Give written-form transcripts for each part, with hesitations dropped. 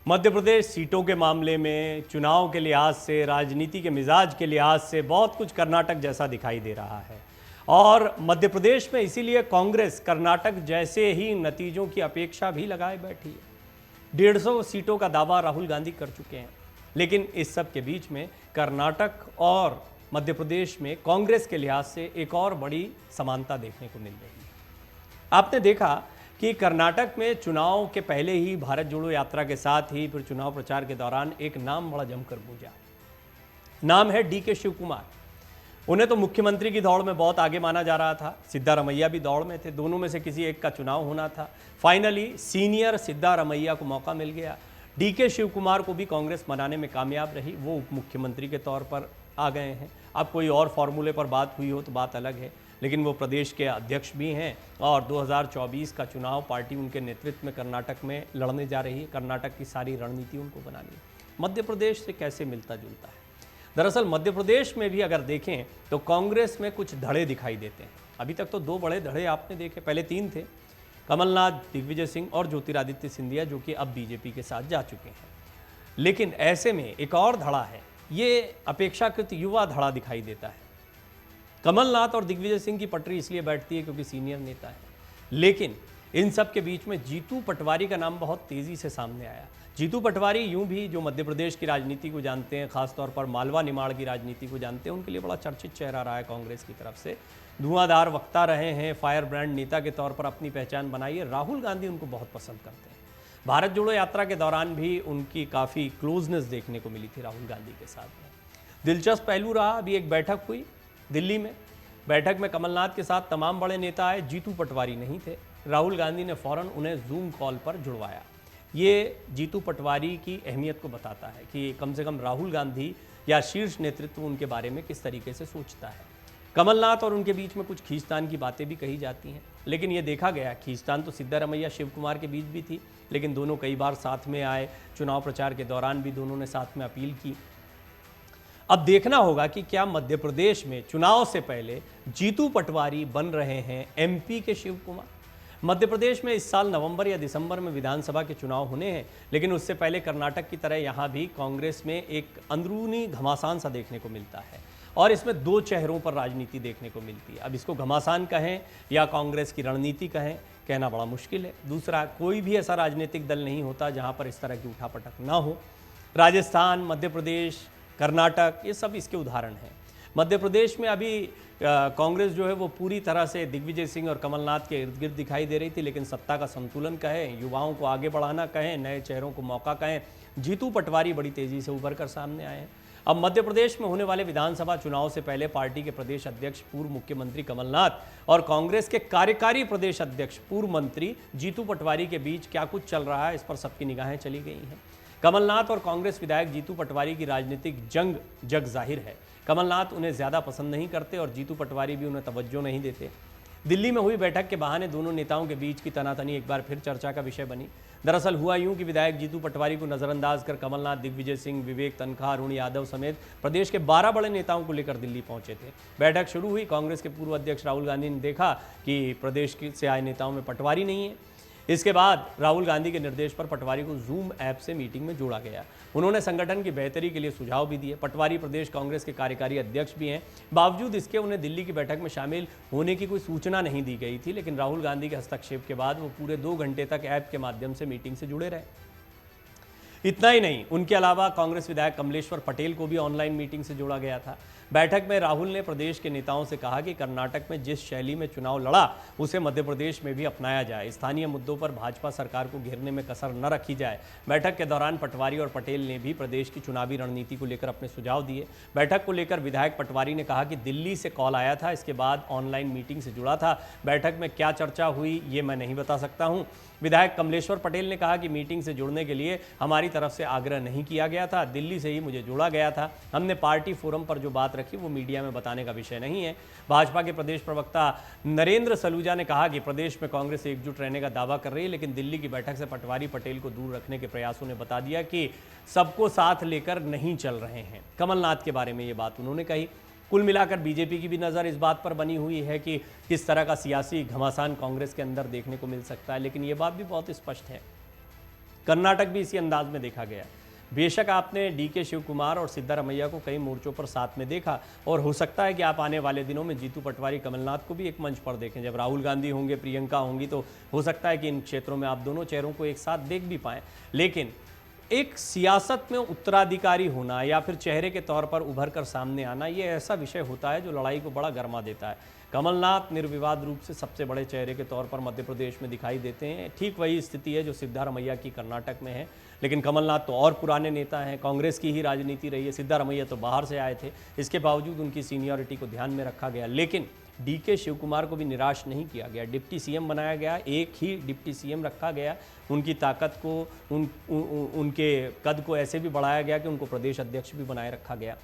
मध्य प्रदेश सीटों के मामले में चुनाव के लिहाज से, राजनीति के मिजाज के लिहाज से बहुत कुछ कर्नाटक जैसा दिखाई दे रहा है। और मध्य प्रदेश में इसीलिए कांग्रेस कर्नाटक जैसे ही नतीजों की अपेक्षा भी लगाए बैठी है। 150 सीटों का दावा राहुल गांधी कर चुके हैं। लेकिन इस सब के बीच में कर्नाटक और मध्य प्रदेश में कांग्रेस के लिहाज से एक और बड़ी समानता देखने को मिल रही है। आपने देखा कि कर्नाटक में चुनाव के पहले ही भारत जोड़ो यात्रा के साथ ही फिर चुनाव प्रचार के दौरान एक नाम बड़ा जमकर गूंजा। नाम है डीके शिव कुमार। उन्हें तो मुख्यमंत्री की दौड़ में बहुत आगे माना जा रहा था। सिद्धारमैया भी दौड़ में थे, दोनों में से किसी एक का चुनाव होना था। फाइनली सीनियर सिद्धारमैया को मौका मिल गया। डीके शिव कुमार को भी कांग्रेस मनाने में कामयाब रही, वो उप मुख्यमंत्री के तौर पर आ गए हैं। अब कोई और फॉर्मूले पर बात हुई हो तो बात अलग है, लेकिन वो प्रदेश के अध्यक्ष भी हैं और 2024 का चुनाव पार्टी उनके नेतृत्व में कर्नाटक में लड़ने जा रही है। कर्नाटक की सारी रणनीति उनको बनानी है। मध्य प्रदेश से कैसे मिलता जुलता है? दरअसल मध्य प्रदेश में भी अगर देखें तो कांग्रेस में कुछ धड़े दिखाई देते हैं। अभी तक तो 2 बड़े धड़े आपने देखे, पहले 3 थे, कमलनाथ, दिग्विजय सिंह और ज्योतिरादित्य सिंधिया, जो कि अब बीजेपी के साथ जा चुके हैं। लेकिन ऐसे में एक और धड़ा है, ये अपेक्षाकृत युवा धड़ा दिखाई देता है। कमलनाथ और दिग्विजय सिंह की पटरी इसलिए बैठती है क्योंकि सीनियर नेता है, लेकिन इन सब के बीच में जीतू पटवारी का नाम बहुत तेजी से सामने आया। जीतू पटवारी यूं भी जो मध्य प्रदेश की राजनीति को जानते हैं, खासतौर पर मालवा निमाड़ की राजनीति को जानते हैं, उनके लिए बड़ा चर्चित चेहरा रहा है कांग्रेस की तरफ से। धुआंधार वक्ता रहे हैं, फायर ब्रांड नेता के तौर पर अपनी पहचान बनाई है। राहुल गांधी उनको बहुत पसंद करते हैं। भारत जोड़ो यात्रा के दौरान भी उनकी काफ़ी क्लोजनेस देखने को मिली थी राहुल गांधी के साथ में। दिलचस्प पहलू रहा, अभी एक बैठक हुई दिल्ली में। बैठक में कमलनाथ के साथ तमाम बड़े नेता आए, जीतू पटवारी नहीं थे। राहुल गांधी ने फौरन उन्हें जूम कॉल पर जुड़वाया। ये जीतू पटवारी की अहमियत को बताता है कि कम से कम राहुल गांधी या शीर्ष नेतृत्व उनके बारे में किस तरीके से सोचता है। कमलनाथ और उनके बीच में कुछ खींचतान की बातें भी कही जाती हैं, लेकिन ये देखा गया खींचतान तो सिद्धारमैया शिव कुमार के बीच भी थी, लेकिन दोनों कई बार साथ में आए। चुनाव प्रचार के दौरान भी दोनों ने साथ में अपील की। अब देखना होगा कि क्या मध्य प्रदेश में चुनाव से पहले जीतू पटवारी बन रहे हैं एमपी के शिव कुमार। मध्य प्रदेश में इस साल नवंबर या दिसंबर में विधानसभा के चुनाव होने हैं, लेकिन उससे पहले कर्नाटक की तरह यहाँ भी कांग्रेस में एक अंदरूनी घमासान सा देखने को मिलता है और इसमें 2 चेहरों पर राजनीति देखने को मिलती है। अब इसको घमासान कहें या कांग्रेस की रणनीति कहें, कहना बड़ा मुश्किल है। दूसरा, कोई भी ऐसा राजनीतिक दल नहीं होता जहाँ पर इस तरह की उठापटक ना हो। राजस्थान, मध्य प्रदेश, कर्नाटक, ये सब इसके उदाहरण हैं। मध्य प्रदेश में अभी कांग्रेस जो है वो पूरी तरह से दिग्विजय सिंह और कमलनाथ के इर्द गिर्द दिखाई दे रही थी, लेकिन सत्ता का संतुलन कहें, युवाओं को आगे बढ़ाना कहें, नए चेहरों को मौका कहें, जीतू पटवारी बड़ी तेजी से उभर कर सामने आए हैं। अब मध्य प्रदेश में होने वाले विधानसभा चुनाव से पहले पार्टी के प्रदेश अध्यक्ष पूर्व मुख्यमंत्री कमलनाथ और कांग्रेस के कार्यकारी प्रदेश अध्यक्ष पूर्व मंत्री जीतू पटवारी के बीच क्या कुछ चल रहा है, इस पर सबकी निगाहें चली गई हैं। कमलनाथ और कांग्रेस विधायक जीतू पटवारी की राजनीतिक जग जाहिर है। कमलनाथ उन्हें ज़्यादा पसंद नहीं करते और जीतू पटवारी भी उन्हें तवज्जो नहीं देते। दिल्ली में हुई बैठक के बहाने दोनों नेताओं के बीच की तनातनी एक बार फिर चर्चा का विषय बनी। दरअसल हुआ यूं कि विधायक जीतू पटवारी को नजरअंदाज कर कमलनाथ दिग्विजय सिंह, विवेक तनखा, अरुण यादव समेत प्रदेश के 12 बड़े नेताओं को लेकर दिल्ली पहुंचे थे। बैठक शुरू हुई। कांग्रेस के पूर्व अध्यक्ष राहुल गांधी ने देखा कि प्रदेश से आए नेताओं में पटवारी नहीं है। इसके बाद राहुल गांधी के निर्देश पर पटवारी को जूम ऐप से मीटिंग में जोड़ा गया। उन्होंने संगठन की बेहतरी के लिए सुझाव भी दिए। पटवारी प्रदेश कांग्रेस के कार्यकारी अध्यक्ष भी हैं। बावजूद इसके उन्हें दिल्ली की बैठक में शामिल होने की कोई सूचना नहीं दी गई थी, लेकिन राहुल गांधी के हस्तक्षेप के बाद वो पूरे 2 घंटे तक ऐप के माध्यम से मीटिंग से जुड़े रहे। इतना ही नहीं, उनके अलावा कांग्रेस विधायक कमलेश्वर पटेल को भी ऑनलाइन मीटिंग से जोड़ा गया था। बैठक में राहुल ने प्रदेश के नेताओं से कहा कि कर्नाटक में जिस शैली में चुनाव लड़ा उसे मध्य प्रदेश में भी अपनाया जाए। स्थानीय मुद्दों पर भाजपा सरकार को घेरने में कसर न रखी जाए। बैठक के दौरान पटवारी और पटेल ने भी प्रदेश की चुनावी रणनीति को लेकर अपने सुझाव दिए। बैठक को लेकर विधायक पटवारी ने कहा कि दिल्ली से कॉल आया था, इसके बाद ऑनलाइन मीटिंग से जुड़ा था। बैठक में क्या चर्चा हुई ये मैं नहीं बता सकता हूँ। विधायक कमलेश्वर पटेल ने कहा कि मीटिंग से जुड़ने के लिए हमारी तरफ से आग्रह नहीं किया गया था, दिल्ली से ही मुझे जोड़ा गया था। हमने पार्टी फोरम पर जो बात रखी वो मीडिया में बताने का विषय नहीं है। भाजपा के प्रदेश प्रवक्ता नरेंद्र सलूजा ने कहा कि प्रदेश में कांग्रेस एकजुट रहने का दावा कर रही है, लेकिन दिल्ली की बैठक से पटवारी पटेल को दूर रखने के प्रयासों ने बता दिया कि सबको साथ लेकर नहीं चल रहे हैं। कमलनाथ के बारे में ये बात उन्होंने कही। कुल मिलाकर बीजेपी की भी नज़र इस बात पर बनी हुई है कि किस तरह का सियासी घमासान कांग्रेस के अंदर देखने को मिल सकता है, लेकिन ये बात भी बहुत स्पष्ट है कर्नाटक भी इसी अंदाज में देखा गया। बेशक आपने डीके शिव कुमार और सिद्धारमैया को कई मोर्चों पर साथ में देखा, और हो सकता है कि आप आने वाले दिनों में जीतू पटवारी, कमलनाथ को भी एक मंच पर देखें। जब राहुल गांधी होंगे, प्रियंका होंगी, तो हो सकता है कि इन क्षेत्रों में आप दोनों चेहरों को एक साथ देख भी पाएँ। लेकिन एक सियासत में उत्तराधिकारी होना या फिर चेहरे के तौर पर उभर कर सामने आना, ये ऐसा विषय होता है जो लड़ाई को बड़ा गर्मा देता है। कमलनाथ निर्विवाद रूप से सबसे बड़े चेहरे के तौर पर मध्य प्रदेश में दिखाई देते हैं। ठीक वही स्थिति है जो सिद्धारमैया की कर्नाटक में है, लेकिन कमलनाथ तो और पुराने नेता हैं, कांग्रेस की ही राजनीति रही है। सिद्धारमैया तो बाहर से आए थे, इसके बावजूद उनकी सीनियरिटी को ध्यान में रखा गया। लेकिन डीके शिव कुमार को भी निराश नहीं किया गया, डिप्टी सीएम बनाया गया, एक ही डिप्टी सीएम रखा गया। उनकी ताकत को, उनके कद को ऐसे भी बढ़ाया गया कि उनको प्रदेश अध्यक्ष भी बनाए रखा गया।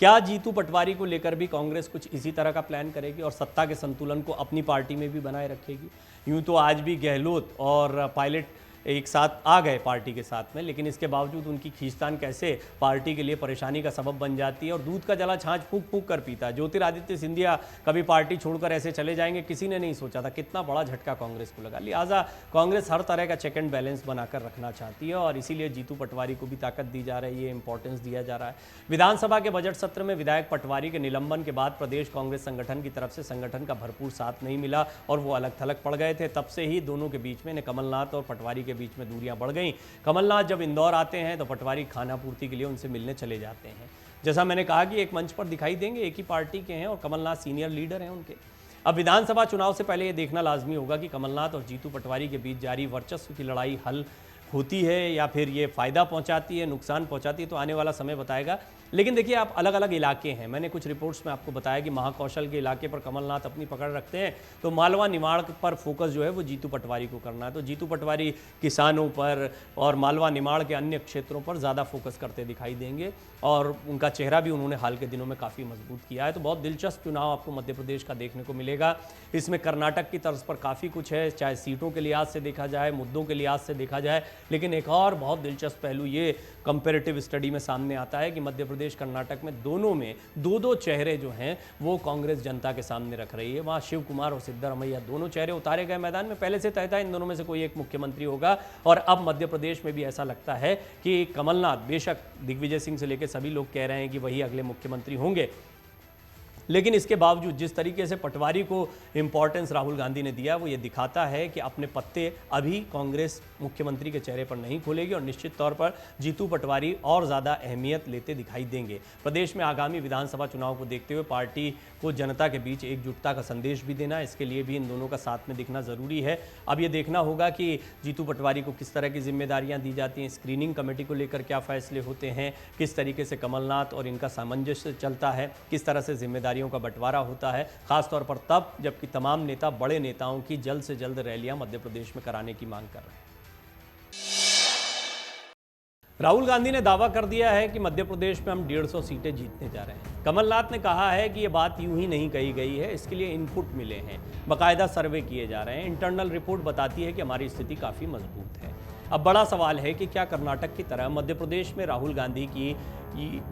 क्या जीतू पटवारी को लेकर भी कांग्रेस कुछ इसी तरह का प्लान करेगी और सत्ता के संतुलन को अपनी पार्टी में भी बनाए रखेगी? यूं तो आज भी गहलोत और पायलट एक साथ आ गए पार्टी के साथ में, लेकिन इसके बावजूद उनकी खींचतान कैसे पार्टी के लिए परेशानी का सबब बन जाती है और दूध का जला छाछ फूंक फूंक कर पीता है। ज्योतिरादित्य सिंधिया कभी पार्टी छोड़कर ऐसे चले जाएंगे, किसी ने नहीं सोचा था। कितना बड़ा झटका कांग्रेस को लगा। लिहाजा कांग्रेस हर तरह का चेक एंड बैलेंस बनाकर रखना चाहती है और इसीलिए जीतू पटवारी को भी ताकत दी जा रही है, इंपॉर्टेंस दिया जा रहा है। विधानसभा के बजट सत्र में विधायक पटवारी के निलंबन के बाद प्रदेश कांग्रेस संगठन की तरफ से संगठन का भरपूर साथ नहीं मिला और वो अलग थलग पड़ गए थे। तब से ही दोनों के बीच में, कमलनाथ और पटवारी के बीच में दूरियां बढ़ गई। कमलनाथ जब इंदौर आते हैं तो पटवारी खाना पूर्ति के लिए उनसे मिलने चले जाते हैं। जैसा मैंने कहा कि एक मंच पर दिखाई देंगे, एक ही पार्टी के हैं और कमलनाथ सीनियर लीडर हैं उनके। अब विधानसभा चुनाव से पहले ये देखना लाजमी होगा कि कमलनाथ और जीतू पटवारी के बीच जारी वर्चस्व की लड़ाई हल होती है या फिर ये फ़ायदा पहुंचाती है, नुकसान पहुंचाती है, तो आने वाला समय बताएगा। लेकिन देखिए, आप अलग अलग इलाके हैं। मैंने कुछ रिपोर्ट्स में आपको बताया कि महाकौशल के इलाके पर कमलनाथ अपनी पकड़ रखते हैं, तो मालवा निमाड़ पर फोकस जो है वो जीतू पटवारी को करना है। तो जीतू पटवारी किसानों पर और मालवा निमाड़ के अन्य क्षेत्रों पर ज़्यादा फोकस करते दिखाई देंगे और उनका चेहरा भी उन्होंने हाल के दिनों में काफ़ी मजबूत किया है। तो बहुत दिलचस्प चुनाव आपको मध्य प्रदेश का देखने को मिलेगा। इसमें कर्नाटक की तर्ज पर काफ़ी कुछ है, चाहे सीटों के लिहाज से देखा जाए, मुद्दों के लिहाज से देखा जाए। लेकिन एक और बहुत दिलचस्प पहलू ये कंपैरेटिव स्टडी में सामने आता है कि मध्य प्रदेश कर्नाटक में दोनों में दो दो चेहरे जो हैं वो कांग्रेस जनता के सामने रख रही है। वहाँ शिव कुमार और सिद्धारमैया दोनों चेहरे उतारे गए मैदान में। पहले से तय था इन दोनों में से कोई एक मुख्यमंत्री होगा और अब मध्य प्रदेश में भी ऐसा लगता है कि कमलनाथ, बेशक दिग्विजय सिंह से लेकर सभी लोग कह रहे हैं कि वही अगले मुख्यमंत्री होंगे, लेकिन इसके बावजूद जिस तरीके से पटवारी को इंपॉर्टेंस राहुल गांधी ने दिया वो ये दिखाता है कि अपने पत्ते अभी कांग्रेस मुख्यमंत्री के चेहरे पर नहीं खोलेगी और निश्चित तौर पर जीतू पटवारी और ज़्यादा अहमियत लेते दिखाई देंगे। प्रदेश में आगामी विधानसभा चुनाव को देखते हुए पार्टी को जनता के बीच एकजुटता का संदेश भी देना, इसके लिए भी इन दोनों का साथ में दिखना ज़रूरी है। अब ये देखना होगा कि जीतू पटवारी को किस तरह की जिम्मेदारियाँ दी जाती हैं, स्क्रीनिंग कमेटी को लेकर क्या फैसले होते हैं, किस तरीके से कमलनाथ और इनका सामंजस्य चलता है, किस तरह से जिम्मेदारियों का बंटवारा होता है, खासतौर पर तब जबकि तमाम नेता बड़े नेताओं की जल्द से जल्द रैलियां मध्य प्रदेश में कराने की मांग कर रहे हैं। राहुल गांधी ने दावा कर दिया है कि मध्य प्रदेश में हम 150 सीटें जीतने जा रहे हैं। कमलनाथ ने कहा है कि ये बात यूं ही नहीं कही गई है, इसके लिए इनपुट मिले हैं, बाकायदा सर्वे किए जा रहे हैं। इंटरनल रिपोर्ट बताती है कि हमारी स्थिति काफ़ी मजबूत है। अब बड़ा सवाल है कि क्या कर्नाटक की तरह मध्य प्रदेश में राहुल गांधी की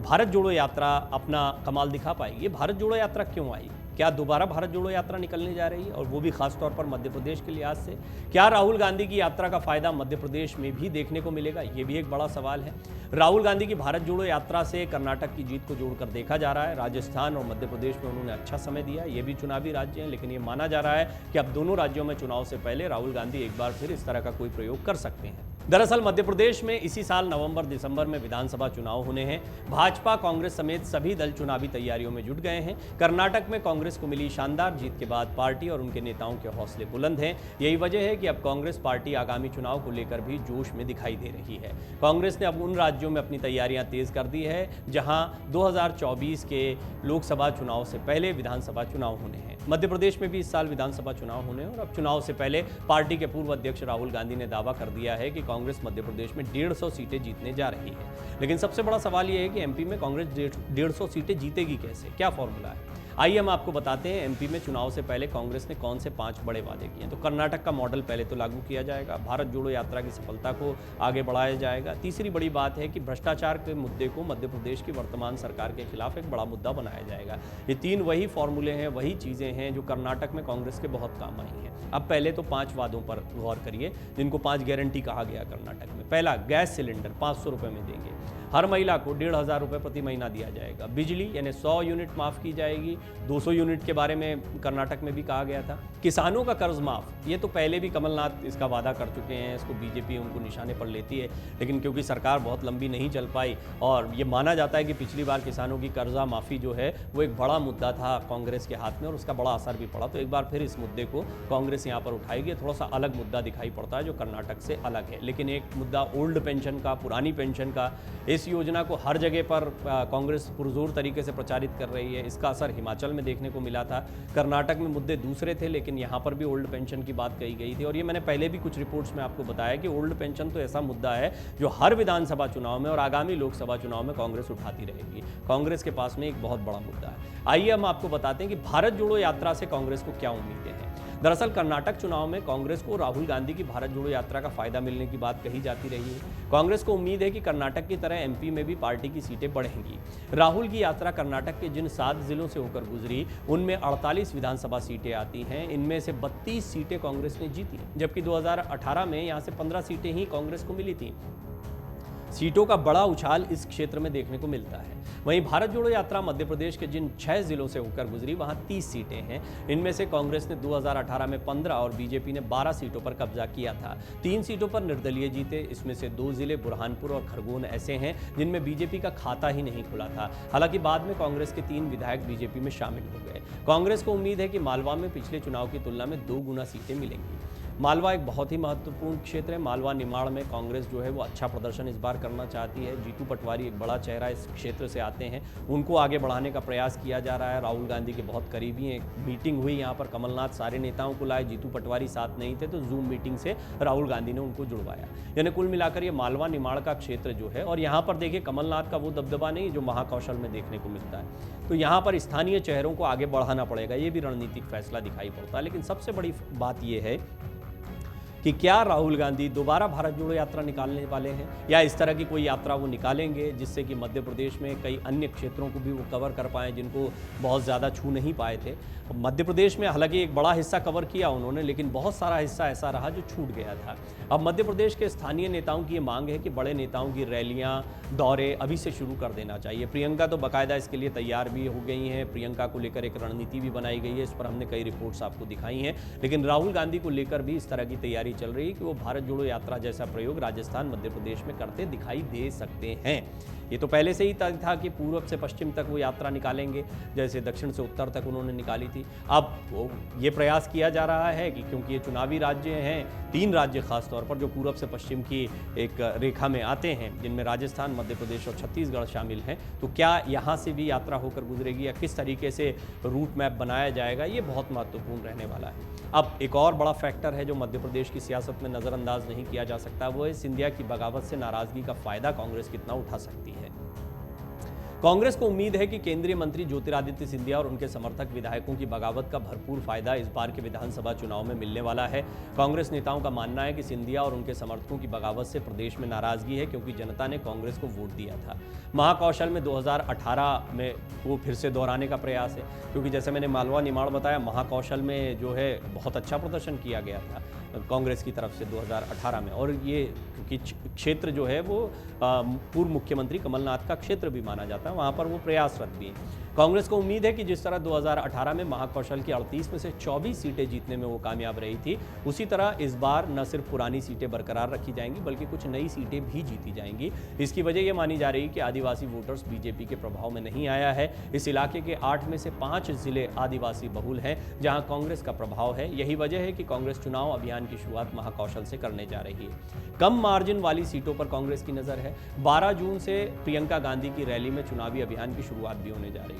भारत जोड़ो यात्रा अपना कमाल दिखा पाएगी? भारत जोड़ो यात्रा क्यों आई? क्या दोबारा भारत जोड़ो यात्रा निकलने जा रही है और वो भी खास तौर पर मध्य प्रदेश के लिहाज से? क्या राहुल गांधी की यात्रा का फायदा मध्य प्रदेश में भी देखने को मिलेगा? ये भी एक बड़ा सवाल है। राहुल गांधी की भारत जोड़ो यात्रा से कर्नाटक की जीत को जोड़कर देखा जा रहा है। राजस्थान और मध्य प्रदेश में उन्होंने अच्छा समय दिया, ये भी चुनावी राज्य हैं, लेकिन ये माना जा रहा है कि अब दोनों राज्यों में चुनाव से पहले राहुल गांधी एक बार फिर इस तरह का कोई प्रयोग कर सकते हैं। दरअसल मध्य प्रदेश में इसी साल नवंबर दिसंबर में विधानसभा चुनाव होने हैं। भाजपा, कांग्रेस समेत सभी दल चुनावी तैयारियों में जुट गए हैं। कर्नाटक में कांग्रेस को मिली शानदार जीत के बाद पार्टी और उनके नेताओं के हौसले बुलंद हैं। यही वजह है कि अब कांग्रेस पार्टी आगामी चुनाव को लेकर भी जोश में दिखाई दे रही है। कांग्रेस ने अब उन राज्यों में अपनी तैयारियां तेज कर दी है जहां 2024 के लोकसभा चुनाव से पहले विधानसभा चुनाव होने हैं। मध्य प्रदेश में भी इस साल विधानसभा चुनाव होने हैं और अब चुनाव से पहले पार्टी के पूर्व अध्यक्ष राहुल गांधी ने दावा कर दिया है कि कांग्रेस मध्य प्रदेश में 150 सीटें जीतने जा रही है। लेकिन सबसे बड़ा सवाल यह है कि एमपी में कांग्रेस 150 सीटें जीतेगी कैसे? क्या फॉर्मूला है? आइए हम आपको बताते हैं एमपी में चुनाव से पहले कांग्रेस ने कौन से 5 बड़े वादे किए हैं। तो कर्नाटक का मॉडल पहले तो लागू किया जाएगा, भारत जोड़ो यात्रा की सफलता को आगे बढ़ाया जाएगा। तीसरी बड़ी बात है कि भ्रष्टाचार के मुद्दे को मध्य प्रदेश की वर्तमान सरकार के खिलाफ एक बड़ा मुद्दा बनाया जाएगा। ये 3 वही फॉर्मूले हैं, वही चीज़ें हैं जो कर्नाटक में कांग्रेस के बहुत काम आई हैं। अब पहले तो 5 वादों पर गौर करिए जिनको 5 गारंटी कहा गया कर्नाटक में। पहला, गैस सिलेंडर 500 रुपये में देंगे। हर महिला को 1,500 रुपये प्रति महीना दिया जाएगा। बिजली यानी 100 यूनिट माफ़ की जाएगी। 200 यूनिट के बारे में कर्नाटक में भी कहा गया था। किसानों का कर्ज माफ़, ये तो पहले भी कमलनाथ इसका वादा कर चुके हैं, इसको बीजेपी उनको निशाने पर लेती है, लेकिन क्योंकि सरकार बहुत लंबी नहीं चल पाई और ये माना जाता है कि पिछली बार किसानों की कर्जा माफ़ी जो है वो एक बड़ा मुद्दा था कांग्रेस के हाथ में और उसका बड़ा असर भी पड़ा। तो एक बार फिर इस मुद्दे को कांग्रेस यहाँ पर उठाएगी। थोड़ा सा अलग मुद्दा दिखाई पड़ता है जो कर्नाटक से अलग है, लेकिन एक मुद्दा ओल्ड पेंशन का, पुरानी पेंशन का, इस योजना को हर जगह पर कांग्रेस पुरजोर तरीके से प्रचारित कर रही है। इसका असर हिमाचल में देखने को मिला था। कर्नाटक में मुद्दे दूसरे थे, लेकिन यहाँ पर भी ओल्ड पेंशन की बात कही गई थी और ये मैंने पहले भी कुछ रिपोर्ट्स में आपको बताया कि ओल्ड पेंशन तो ऐसा मुद्दा है जो हर विधानसभा चुनाव में और आगामी लोकसभा चुनाव में कांग्रेस उठाती रहेगी। कांग्रेस के पास में एक बहुत बड़ा मुद्दा है। आइए हम आपको बताते हैं कि भारत जोड़ो यात्रा से कांग्रेस को क्या उम्मीदें हैं। दरअसल कर्नाटक चुनाव में कांग्रेस को राहुल गांधी की भारत जोड़ो यात्रा का फायदा मिलने की बात कही जाती रही है। कांग्रेस को उम्मीद है कि कर्नाटक की तरह एमपी में भी पार्टी की सीटें बढ़ेंगी। राहुल की यात्रा कर्नाटक के जिन 7 जिलों से होकर गुजरी उनमें 48 विधानसभा सीटें आती हैं। इनमें से 32 सीटें कांग्रेस ने जीती, जबकि 2018 में यहां से 15 सीटें ही कांग्रेस को मिली थी। सीटों का बड़ा उछाल इस क्षेत्र में देखने को मिलता है। वहीं भारत जोड़ो यात्रा मध्य प्रदेश के जिन 6 जिलों से होकर गुजरी वहां 30 सीटें हैं। इनमें से कांग्रेस ने 2018 में 15 और बीजेपी ने 12 सीटों पर कब्जा किया था। 3 सीटों पर निर्दलीय जीते। इसमें से 2 जिले बुरहानपुर और खरगोन ऐसे हैं जिनमें बीजेपी का खाता ही नहीं खुला था। हालांकि बाद में कांग्रेस के 3 विधायक बीजेपी में शामिल हो गए। कांग्रेस को उम्मीद है कि मालवा में पिछले चुनाव की तुलना में 2 गुना सीटें मिलेंगी। मालवा एक बहुत ही महत्वपूर्ण क्षेत्र है। मालवा निमाड़ में कांग्रेस जो है वो अच्छा प्रदर्शन इस बार करना चाहती है। जीतू पटवारी एक बड़ा चेहरा इस क्षेत्र से आते हैं, उनको आगे बढ़ाने का प्रयास किया जा रहा है। राहुल गांधी के बहुत करीबी हैं। एक मीटिंग हुई यहाँ पर, कमलनाथ सारे नेताओं को लाए, जीतू पटवारी साथ नहीं थे तो जूम मीटिंग से राहुल गांधी ने उनको जुड़वाया। यानी कुल मिलाकर ये मालवा निमाड़ का क्षेत्र जो है, और यहाँ पर देखिए कमलनाथ का वो दबदबा नहीं जो महाकौशल में देखने को मिलता है। तो यहाँ पर स्थानीय चेहरों को आगे बढ़ाना पड़ेगा, ये भी रणनीतिक फैसला दिखाई पड़ता है। लेकिन सबसे बड़ी बात ये है कि क्या राहुल गांधी दोबारा भारत जोड़ो यात्रा निकालने वाले हैं या इस तरह की कोई यात्रा वो निकालेंगे जिससे कि मध्य प्रदेश में कई अन्य क्षेत्रों को भी वो कवर कर पाएँ जिनको बहुत ज़्यादा छू नहीं पाए थे। मध्य प्रदेश में हालांकि एक बड़ा हिस्सा कवर किया उन्होंने, लेकिन बहुत सारा हिस्सा ऐसा रहा जो छूट गया था। अब मध्य प्रदेश के स्थानीय नेताओं की ये मांग है कि बड़े नेताओं की रैलियां, दौरे अभी से शुरू कर देना चाहिए। प्रियंका तो बाकायदा इसके लिए तैयार भी हो गई हैं। प्रियंका को लेकर एक रणनीति भी बनाई गई है, इस पर हमने कई रिपोर्ट्स आपको दिखाई हैं। लेकिन राहुल गांधी को लेकर भी इस तरह की तैयारी चल रही है कि वो भारत जोड़ो यात्रा जैसा प्रयोग राजस्थान, मध्य प्रदेश में करते दिखाई दे सकते हैं। ये तो पहले से ही तय था कि पूर्व से पश्चिम तक वो यात्रा निकालेंगे, जैसे दक्षिण से उत्तर तक उन्होंने निकाली थी। अब ये प्रयास किया जा रहा है कि क्योंकि ये चुनावी राज्य हैं, 3 राज्य खासतौर पर जो पूर्व से पश्चिम की एक रेखा में आते हैं, जिनमें राजस्थान, मध्य प्रदेश और छत्तीसगढ़ शामिल हैं, तो क्या यहाँ से भी यात्रा होकर गुजरेगी या किस तरीके से रूट मैप बनाया जाएगा, ये बहुत महत्वपूर्ण रहने वाला है। अब एक और बड़ा फैक्टर है जो मध्य प्रदेश की सियासत में नज़रअंदाज नहीं किया जा सकता, वो है सिंधिया की बगावत से नाराजगी का फायदा कांग्रेस कितना उठा सकती है। कांग्रेस को उम्मीद है कि केंद्रीय मंत्री ज्योतिरादित्य सिंधिया और उनके समर्थक विधायकों की बगावत का भरपूर फायदा इस बार के विधानसभा चुनाव में मिलने वाला है। कांग्रेस नेताओं का मानना है कि सिंधिया और उनके समर्थकों की बगावत से प्रदेश में नाराजगी है, क्योंकि जनता ने कांग्रेस को वोट दिया था। महाकौशल में 2018 में वो फिर से दोहराने का प्रयास है, क्योंकि जैसे मैंने मालवा निमाड़ बताया, महाकौशल में जो है बहुत अच्छा प्रदर्शन किया गया था कांग्रेस की तरफ से 2018 में, और ये क्योंकि क्षेत्र जो है वो पूर्व मुख्यमंत्री कमलनाथ का क्षेत्र भी माना जाता है, वहाँ पर वो प्रयासरत भी हैं। कांग्रेस को उम्मीद है कि जिस तरह 2018 में महाकौशल की 38 में से 24 सीटें जीतने में वो कामयाब रही थी, उसी तरह इस बार न सिर्फ पुरानी सीटें बरकरार रखी जाएंगी बल्कि कुछ नई सीटें भी जीती जाएंगी। इसकी वजह ये मानी जा रही है कि आदिवासी वोटर्स बीजेपी के प्रभाव में नहीं आया है। इस इलाके के 8 में से 5 जिले आदिवासी बहुल हैं जहां कांग्रेस का प्रभाव है। यही वजह है कि कांग्रेस चुनाव अभियान की शुरुआत महाकौशल से करने जा रही है। कम मार्जिन वाली सीटों पर कांग्रेस की नजर है। 12 जून से प्रियंका गांधी की रैली में चुनावी अभियान की शुरुआत भी होने जा रही है।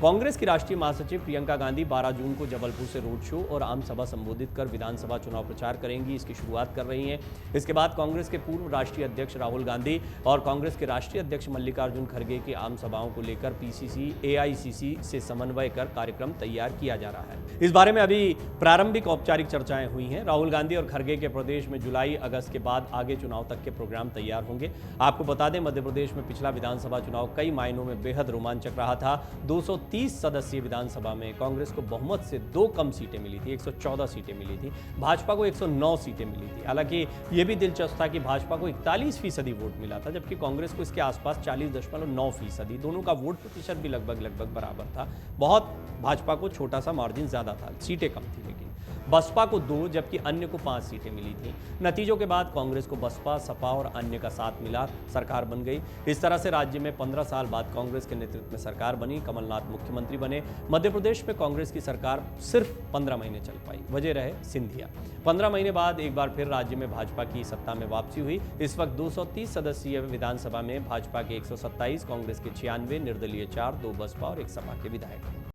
कांग्रेस की राष्ट्रीय महासचिव प्रियंका गांधी 12 जून को जबलपुर से रोड शो और आम सभा संबोधित कर विधानसभा चुनाव प्रचार करेंगी। इसकी शुरुआत कर रही हैं। इसके बाद कांग्रेस के पूर्व राष्ट्रीय अध्यक्ष राहुल गांधी और कांग्रेस के राष्ट्रीय अध्यक्ष मल्लिकार्जुन खड़गे की आम सभाओं को लेकर पीसीसी एआईसीसी से समन्वय कर कार्यक्रम तैयार किया जा रहा है। इस बारे में अभी प्रारंभिक औपचारिक चर्चाएं हुई हैं। राहुल गांधी और खड़गे के प्रदेश में जुलाई अगस्त के बाद आगे चुनाव तक के प्रोग्राम तैयार होंगे। आपको बता दें, मध्य प्रदेश में पिछला विधानसभा चुनाव कई मायनों में बेहद रोमांचक रहा था। 230 सदस्यीय विधानसभा में कांग्रेस को बहुमत से 2 कम सीटें मिली थी, 114 सीटें मिली थी। भाजपा को 109 सीटें मिली थी। हालांकि यह भी दिलचस्प था कि भाजपा को 41% वोट मिला था, जबकि कांग्रेस को इसके आसपास 40.9%। दोनों का वोट प्रतिशत भी लगभग बराबर था। बहुत भाजपा को छोटा सा मार्जिन ज्यादा था, सीटें कम थी। लेकिन बसपा को 2 जबकि अन्य को 5 सीटें मिली थी। नतीजों के बाद कांग्रेस को बसपा, सपा और अन्य का साथ मिला सरकार बन गई। इस तरह से राज्य में 15 साल बाद कांग्रेस के नेतृत्व में सरकार बनी। कमलनाथ मुख्यमंत्री बने। मध्य प्रदेश में कांग्रेस की सरकार सिर्फ 15 महीने चल पाई। वजह रहे सिंधिया। 15 महीने बाद एक बार फिर राज्य में भाजपा की सत्ता में वापसी हुई। इस वक्त 230 सदस्यीय विधानसभा में भाजपा के 127, कांग्रेस के 96, निर्दलीय 4, 2 बसपा और 1 सपा के विधायक हैं।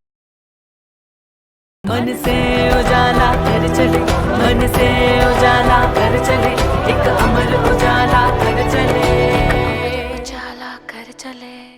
मन से उजाला कर चले, मन से उजाला कर चले, एक अमर उजाला कर चले।